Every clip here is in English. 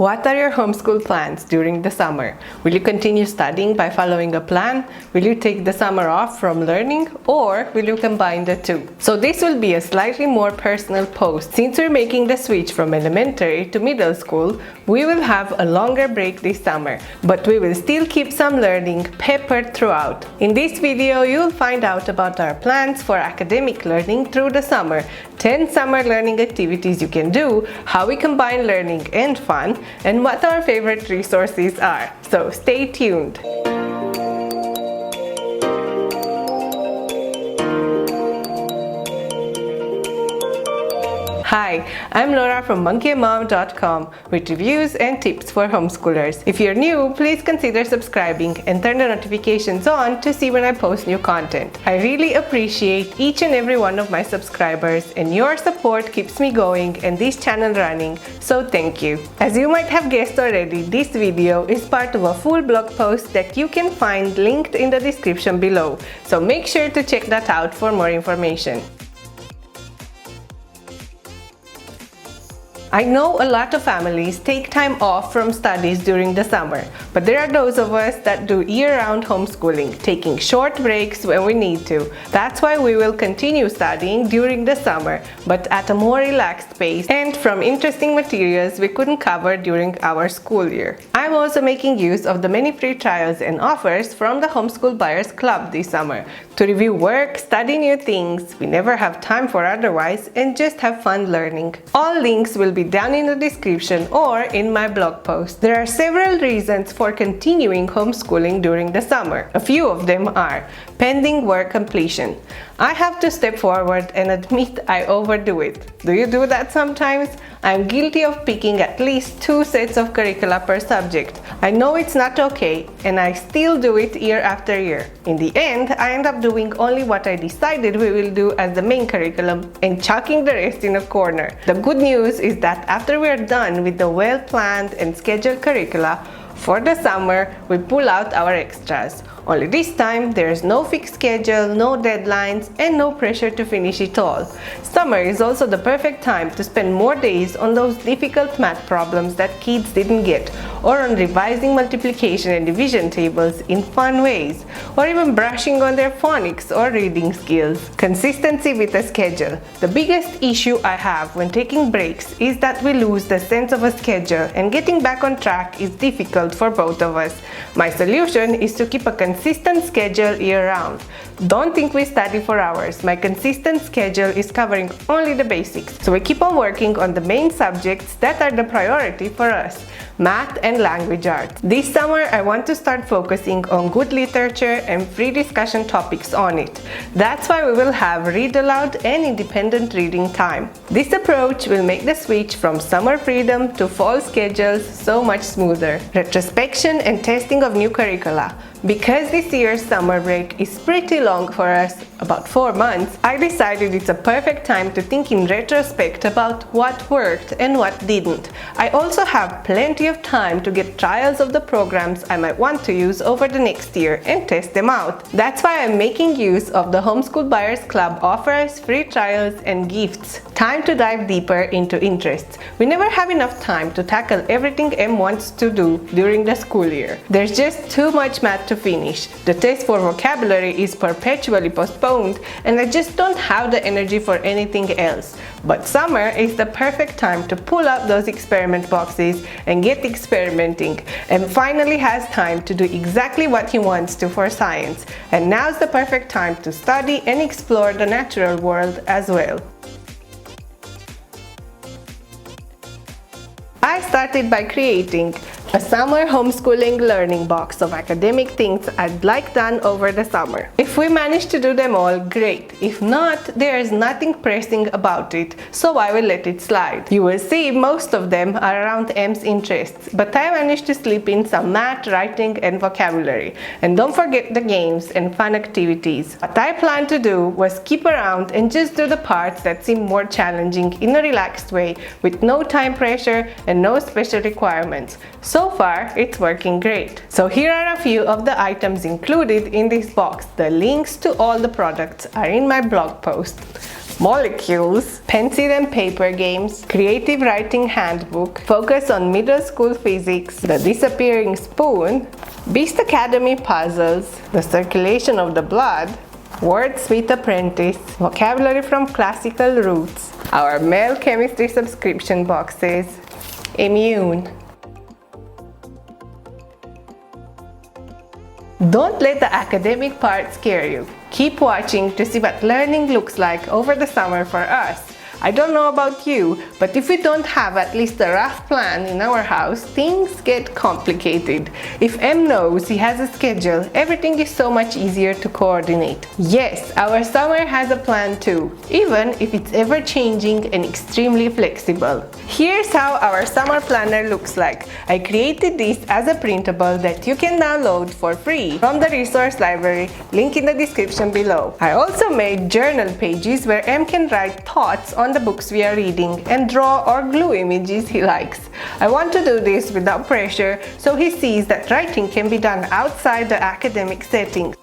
What are your homeschool plans during the summer? Will you continue studying by following a plan? Will you take the summer off from learning? Or will you combine the two? So this will be a slightly more personal post. Since we're making the switch from elementary to middle school, we will have a longer break this summer, but we will still keep some learning peppered throughout. In this video, you'll find out about our plans for academic learning through the summer, 10 summer learning activities you can do, how we combine learning and fun, and what our favorite resources are. So stay tuned! Hi, I'm Laura from monkeymom.com with reviews and tips for homeschoolers. If you're new, please consider subscribing and turn the notifications on to see when I post new content. I really appreciate each and every one of my subscribers, and your support keeps me going and this channel running, so thank you. As you might have guessed already, this video is part of a full blog post that you can find linked in the description below, so make sure to check that out for more information. I know a lot of families take time off from studies during the summer, but there are those of us that do year-round homeschooling, taking short breaks when we need to. That's why we will continue studying during the summer, but at a more relaxed pace and from interesting materials we couldn't cover during our school year. I'm also making use of the many free trials and offers from the Homeschool Buyers Club this summer to review work, study new things we never have time for otherwise, and just have fun learning. All links will be down in the description or in my blog post. There are several reasons for continuing homeschooling during the summer. A few of them are pending work completion. I have to step forward and admit I overdo it. Do you do that sometimes? I'm guilty of picking at least 2 sets of curricula per subject. I know it's not okay, and I still do it year after year. In the end, I end up doing only what I decided we will do as the main curriculum and chucking the rest in a corner. The good news is that after we are done with the well-planned and scheduled curricula, for the summer, we pull out our extras. Only this time, there is no fixed schedule, no deadlines, and no pressure to finish it all. Summer is also the perfect time to spend more days on those difficult math problems that kids didn't get, or on revising multiplication and division tables in fun ways, or even brushing on their phonics or reading skills. Consistency with a schedule. The biggest issue I have when taking breaks is that we lose the sense of a schedule, and getting back on track is difficult for both of us. My solution is to keep a consistent schedule year-round. Don't think we study for hours. My consistent schedule is covering only the basics. So we keep on working on the main subjects that are the priority for us: math and language arts. This summer, I want to start focusing on good literature and free discussion topics on it. That's why we will have read aloud and independent reading time. This approach will make the switch from summer freedom to fall schedules so much smoother. Retrospection and testing of new curricula. Because this year's summer break is pretty long for us, about 4 months, I decided it's a perfect time to think in retrospect about what worked and what didn't. I also have plenty of time to get trials of the programs I might want to use over the next year and test them out. That's why I'm making use of the Homeschool Buyers Club offers, free trials, and gifts. Time to dive deeper into interests. We never have enough time to tackle everything M wants to do during the school year. There's just too much math to finish. The test for vocabulary is perpetually postponed, and I just don't have the energy for anything else. But summer is the perfect time to pull out those experiment boxes and get experimenting, and finally has time to do exactly what he wants to for science. And now's the perfect time to study and explore the natural world as well. I started by creating a summer homeschooling learning box of academic things I'd like done over the summer. If we manage to do them all, great. If not, there is nothing pressing about it, so I will let it slide. You will see most of them are around M's interests, but I managed to slip in some math, writing, and vocabulary. And don't forget the games and fun activities. What I planned to do was skip around and just do the parts that seem more challenging in a relaxed way, with no time pressure and no special requirements. So far, it's working great. So here are a few of the items included in this box. The links to all the products are in my blog post. molecules, pencil and paper games, creative writing handbook, focus on middle school physics, the disappearing spoon, Beast Academy puzzles, the circulation of the blood, Wordsmith Apprentice, vocabulary from classical roots, our male chemistry subscription boxes, Immune. Don't let the academic part scare you. Keep watching to see what learning looks like over the summer for us. I don't know about you, but if we don't have at least a rough plan in our house, things get complicated. If M knows he has a schedule, everything is so much easier to coordinate. Yes, our summer has a plan too, even if it's ever changing and extremely flexible. Here's how our summer planner looks like. I created this as a printable that you can download for free from the resource library, link in the description below. I also made journal pages where M can write thoughts on the books we are reading and draw or glue images he likes. I want to do this without pressure, so he sees that writing can be done outside the academic setting.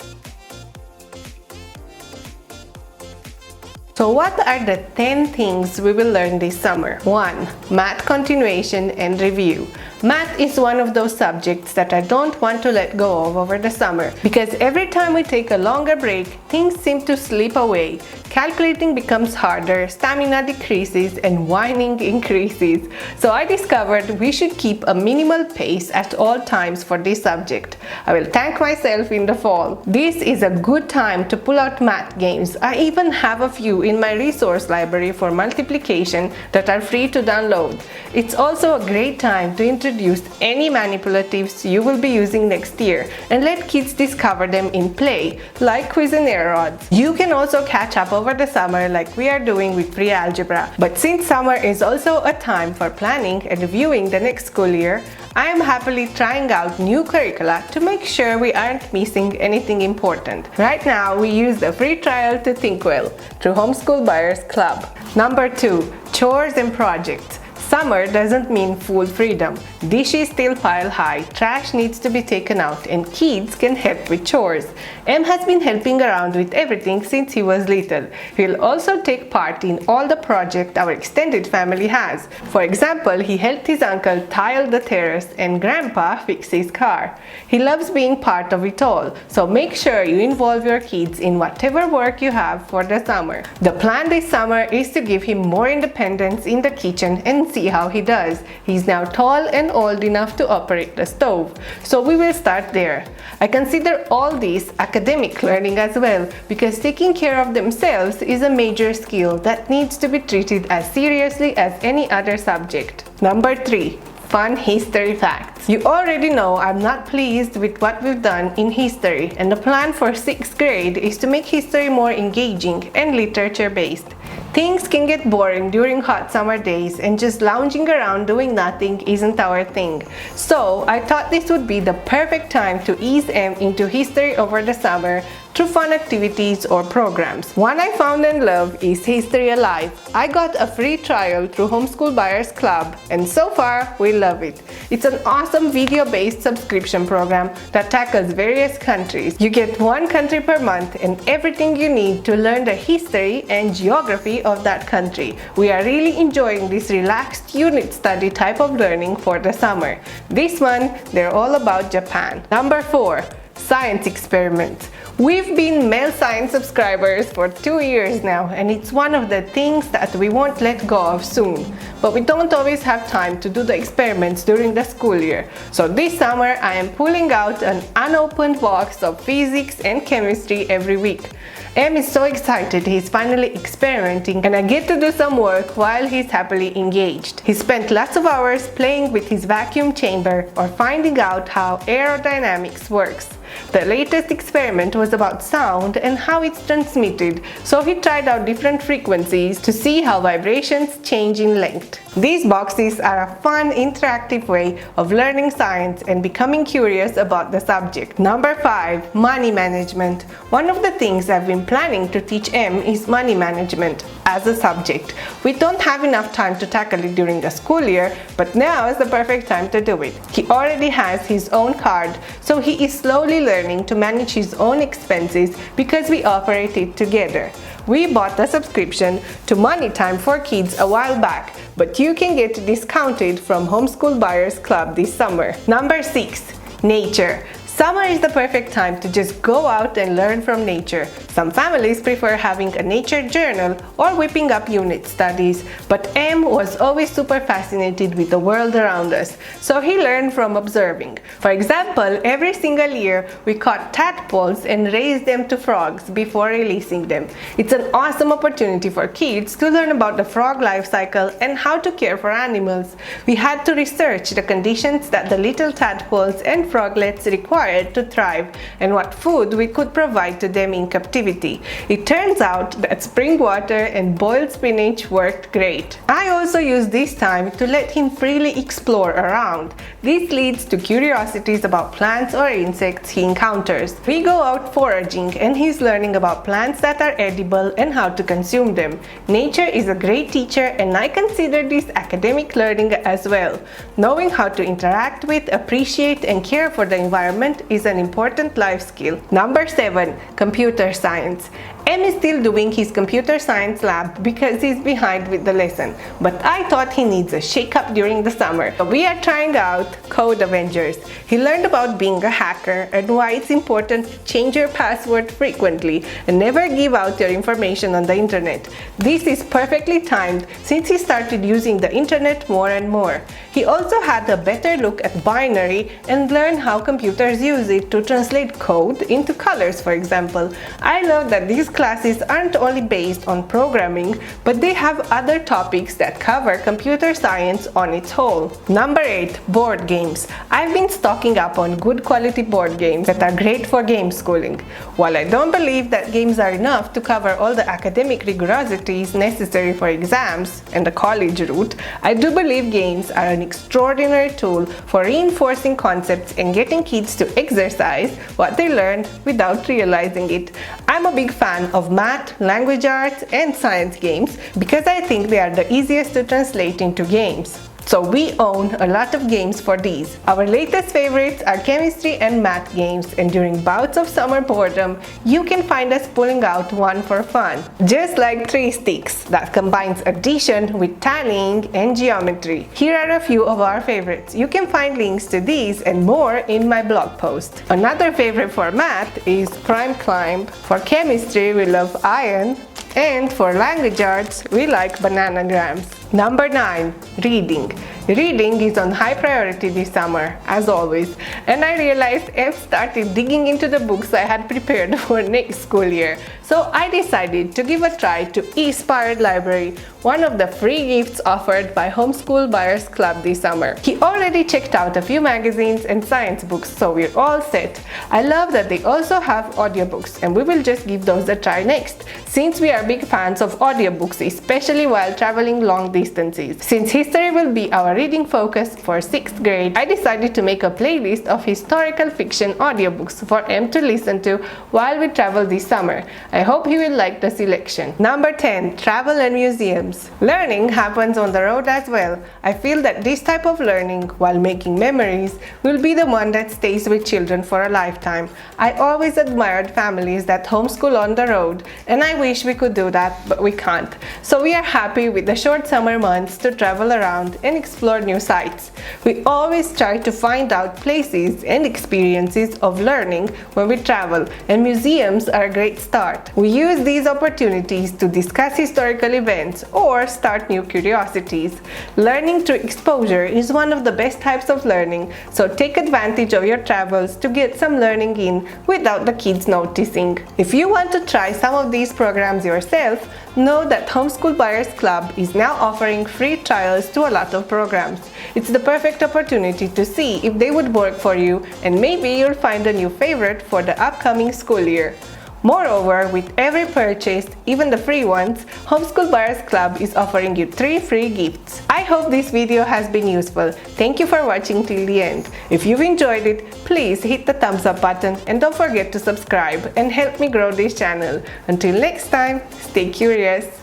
So what are the 10 things we will learn this summer? 1. Math continuation and review. Math is one of those subjects that I don't want to let go of over the summer, because every time we take a longer break, things seem to slip away. Calculating becomes harder, stamina decreases, and whining increases. So I discovered we should keep a minimal pace at all times for this subject. I will thank myself in the fall. This is a good time to pull out math games. I even have a few in my resource library for multiplication that are free to download. It's also a great time to introduce any manipulatives you will be using next year and let kids discover them in play, like Cuisenaire rods. You can also catch up over the summer like we are doing with pre-algebra. But since summer is also a time for planning and reviewing the next school year, I am happily trying out new curricula to make sure we aren't missing anything important. Right now, we use the free trial to think well through Homeschool Buyers Club. Number 2. Chores and projects. Summer doesn't mean full freedom. Dishes still pile high, trash needs to be taken out, and kids can help with chores. M has been helping around with everything since he was little. He'll also take part in all the projects our extended family has. For example, he helped his uncle tile the terrace and Grandpa fix his car. He loves being part of it all, so make sure you involve your kids in whatever work you have for the summer. The plan this summer is to give him more independence in the kitchen and see how he does. He's now tall and old enough to operate the stove, so we will start there. I consider all this academic learning as well, because taking care of themselves is a major skill that needs to be treated as seriously as any other subject. Number 3. Fun history facts. You already know I'm not pleased with what we've done in history, and the plan for 6th grade is to make history more engaging and literature-based. Things can get boring during hot summer days, and just lounging around doing nothing isn't our thing. So I thought this would be the perfect time to ease M into history over the summer through fun activities or programs. One I found and love is History Alive. I got a free trial through Homeschool Buyers Club, and so far we love it. It's an awesome video-based subscription program that tackles various countries. You get one country per month and everything you need to learn the history and geography of that country. We are really enjoying this relaxed unit study type of learning for the summer. This one, they're all about Japan. Number 4. Science experiments. We've been male science subscribers for 2 years now, and it's one of the things that we won't let go of soon. But we don't always have time to do the experiments during the school year. So this summer I am pulling out an unopened box of physics and chemistry every week. M is so excited he's finally experimenting, and I get to do some work while he's happily engaged. He spent lots of hours playing with his vacuum chamber or finding out how aerodynamics works. The latest experiment was about sound and how it's transmitted, so he tried out different frequencies to see how vibrations change in length. These boxes are a fun, interactive way of learning science and becoming curious about the subject. Number 5. Money management. One of the things I've been planning to teach M is money management as a subject. We don't have enough time to tackle it during the school year, but now is the perfect time to do it. He already has his own card, so he is slowly learning to manage his own expenses because we operate it together. We bought a subscription to Money Time for Kids a while back, but you can get discounted from Homeschool Buyers Club this summer. Number 6. Nature. Summer is the perfect time to just go out and learn from nature. Some families prefer having a nature journal or whipping up unit studies, but M was always super fascinated with the world around us, so he learned from observing. For example, every single year we caught tadpoles and raised them to frogs before releasing them. It's an awesome opportunity for kids to learn about the frog life cycle and how to care for animals. We had to research the conditions that the little tadpoles and froglets require to thrive and what food we could provide to them in captivity. It turns out that spring water and boiled spinach worked great. I also used this time to let him freely explore around. This leads to curiosities about plants or insects he encounters. We go out foraging and he's learning about plants that are edible and how to consume them. Nature is a great teacher, and I consider this academic learning as well. Knowing how to interact with, appreciate, and care for the environment is an important life skill. Number 7. Computer science. M is still doing his computer science lab because he's behind with the lesson, but I thought he needs a shake-up during the summer. So we are trying out Code Avengers. He learned about being a hacker and why it's important to change your password frequently and never give out your information on the internet. This is perfectly timed since he started using the internet more and more. He also had a better look at binary and learned how computers use it to translate code into colors, for example. I love that these classes aren't only based on programming, but they have other topics that cover computer science on its whole. Number 8. Board games. I've been stocking up on good quality board games that are great for game schooling. While I don't believe that games are enough to cover all the academic rigorosities necessary for exams and the college route, I do believe games are an extraordinary tool for reinforcing concepts and getting kids to exercise what they learned without realizing it. I'm a big fan of math, language arts, and science games because I think they are the easiest to translate into games. So we own a lot of games for these. Our latest favorites are chemistry and math games, and during bouts of summer boredom, you can find us pulling out one for fun. Just like Three Sticks, that combines addition with tallying and geometry. Here are a few of our favorites. You can find links to these and more in my blog post. Another favorite for math is Prime Climb. For chemistry, we love iron. And for language arts, we like bananagrams. Number 9. Reading. Reading is on high priority this summer, as always, and I realized F started digging into the books I had prepared for next school year. So I decided to give a try to Espired Library, one of the free gifts offered by Homeschool Buyers Club this summer. He already checked out a few magazines and science books, so we're all set. I love that they also have audiobooks, and we will just give those a try next, since we are big fans of audiobooks, especially while traveling long distances. Since history will be our reading focus for 6th grade, I decided to make a playlist of historical fiction audiobooks for M to listen to while we travel this summer. I hope he will like the selection. Number 10. Travel and museums. Learning happens on the road as well. I feel that this type of learning, while making memories, will be the one that stays with children for a lifetime. I always admired families that homeschool on the road, and I wish we could do that, but we can't. So we are happy with the short summer months to travel around and explore new sites. We always try to find out places and experiences of learning when we travel, and museums are a great start. We use these opportunities to discuss historical events or start new curiosities. Learning through exposure is one of the best types of learning, so take advantage of your travels to get some learning in without the kids noticing. If you want to try some of these programs yourself, know that Homeschool Buyers Club is now offering free trials to a lot of programs. It's the perfect opportunity to see if they would work for you, and maybe you'll find a new favorite for the upcoming school year. Moreover, with every purchase, even the free ones, Homeschool Buyers Club is offering you 3 free gifts. I hope this video has been useful. Thank you for watching till the end. If you've enjoyed it, please hit the thumbs up button and don't forget to subscribe and help me grow this channel. Until next time, stay curious.